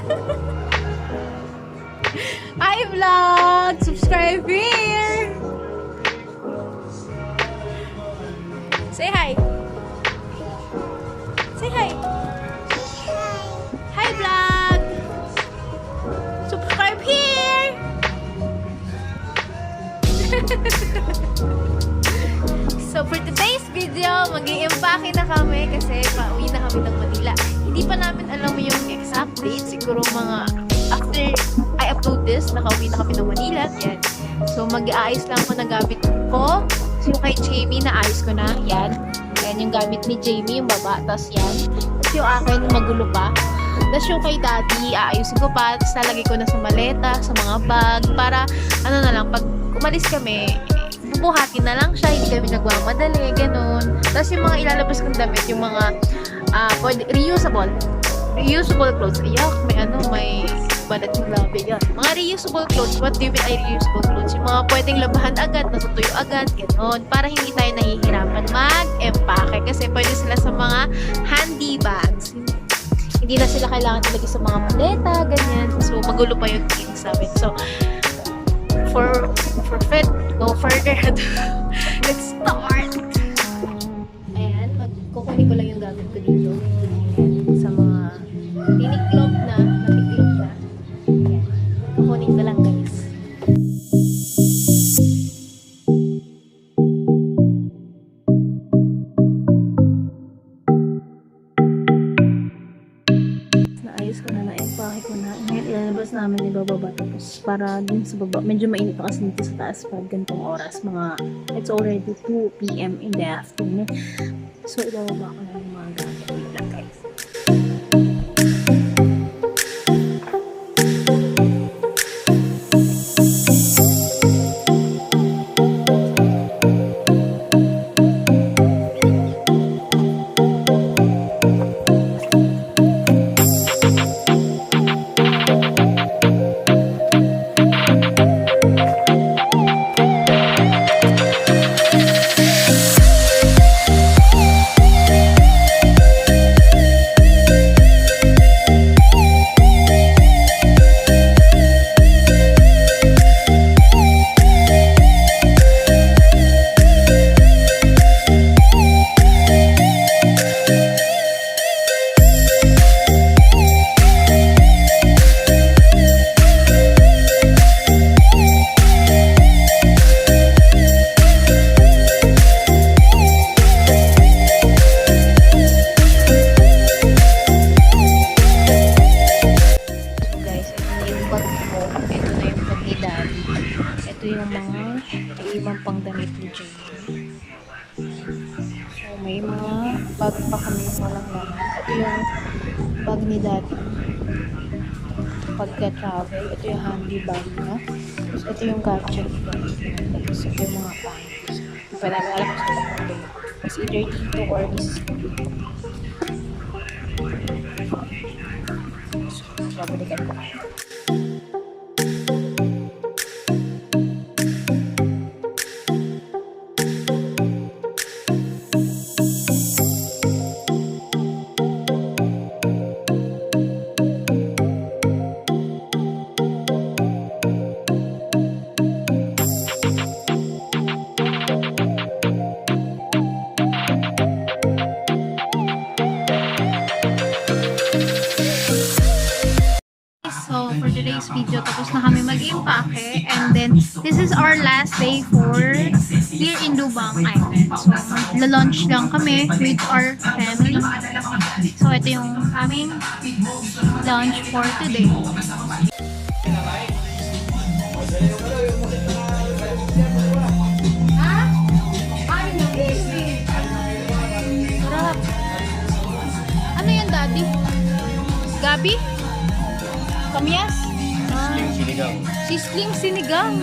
Hi vlog! Subscribe here! Say hi! Say hi! Hi vlog! Subscribe here! So for today's video, mag-i-empake na kami kasi pauwi na kami ng Manila. Hindi pa namin alam yung exact date. Siguro mga after I upload this, nakauwi na kami ng Manila. Yan. So mag-aayos lang ako ng gamit ko. So yung kay Jamie, naayos ko na. Yan. Yan yung gamit ni Jamie, yung baba. Tapos yan. Tapos yung akin, magulo pa. Tapos yung kay Daddy, aayusin ko pa. Tapos lalagay ko na sa maleta, sa mga bag. Para ano na lang, pag umalis kami, bubuhatin na lang siya, hindi kami nagmamadali, ganun. Tapos yung mga ilalabas kong damit, yung mga reusable clothes. Ayak, may balat yung labi yan. Mga reusable clothes, what do you mean ay reusable clothes? Yung mga pwedeng labahan agad, natutuyo agad, ganun. Para hindi tayo nahihirapan mag-empake kasi pwede sila sa mga handy bags. Hindi na sila kailangan talaga sa mga maleta, ganyan. So, magulo pa yung things namin. So, for no further ado, let's start! Ayan, kukunin ko lang yung gamit ko dito. Ayan, sa mga tiniklop na, natiklop na. Ayan, kukunin ko lang guys. Naayos ko na, na-empake ko na. Ngayon, ilalabas namin ibababa tapos para dun sa baba. Medyo mainit pa kasi dito sa taas pag ganitong oras. It's already 2 p.m. in the afternoon. So, ibababa ko na yung mga gamit. Wait lang guys. Ibang pang damit ni Jamie. So, may mga bag pa kami walang laman. Ito yung bag ni Daddy. Pagka-travel, ito yung handy bag niya. Tapos, ito yung gadget niya. Tapos, ito yung mga pants. Pwede namin alam kung saan ito. It's either dito or this. So, babalikan ko. So, for today's video, tapos na kami mag-impake. And then, this is our last day here in Lubang Island. So, mag-launch lang kami with our family. So, ito yung aming lunch for today. Sarap. Ano yan, Daddy? Gabi? Kamyas? Sisling sinigang. Sisling sinigang.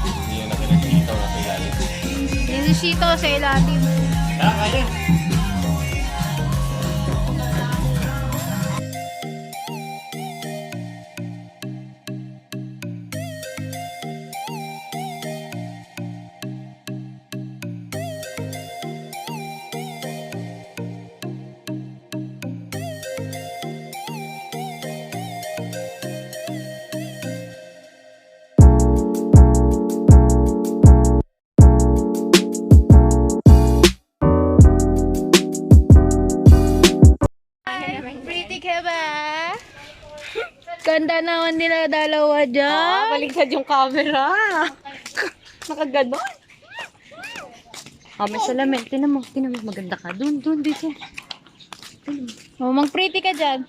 Hindi yung nakinagkita na sa ilalim. Yung sito sa ilalim. Kaya. ganda naman nila dalawa dyan. Baliktad yung camera. Nakaganon. May salamin. Tinan mo, maganda ka. Doon, dito. Oh, mag-pretty ka dyan.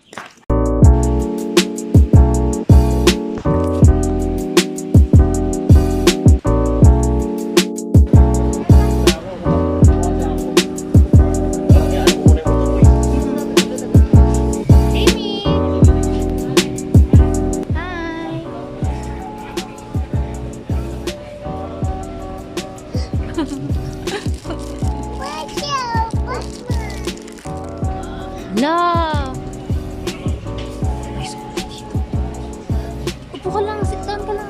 Amy! Hi! Love! Upo ka lang, sit down ka lang.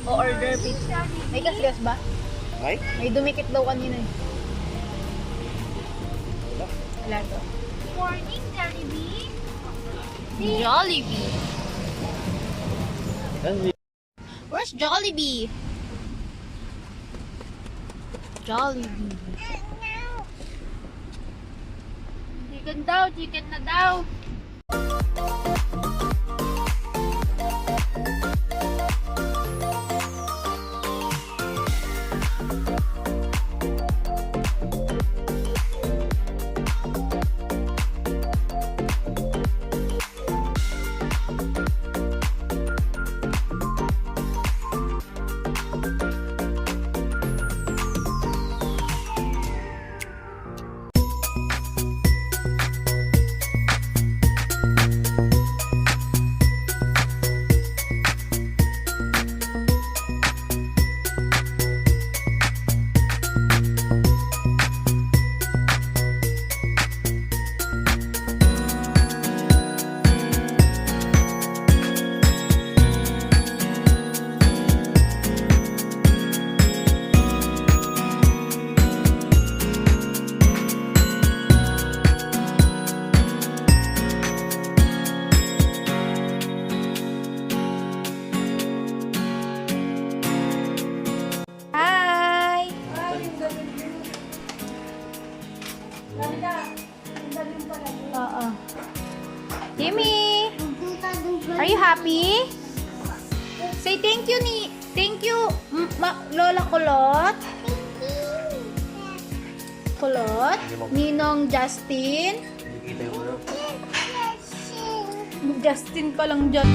O-order pizza. May kasgas ba? Ay? May dumikit daw kanina eh. Wala to. Morning, Jollibee. Jollibee. Where's Jollibee? Jollibee. Chicken daw, chicken na daw. Are you happy? Say thank you Lola Kulot. Kulot. Ninong Justin. Nakikita yung ano. Justin pa lang dyan.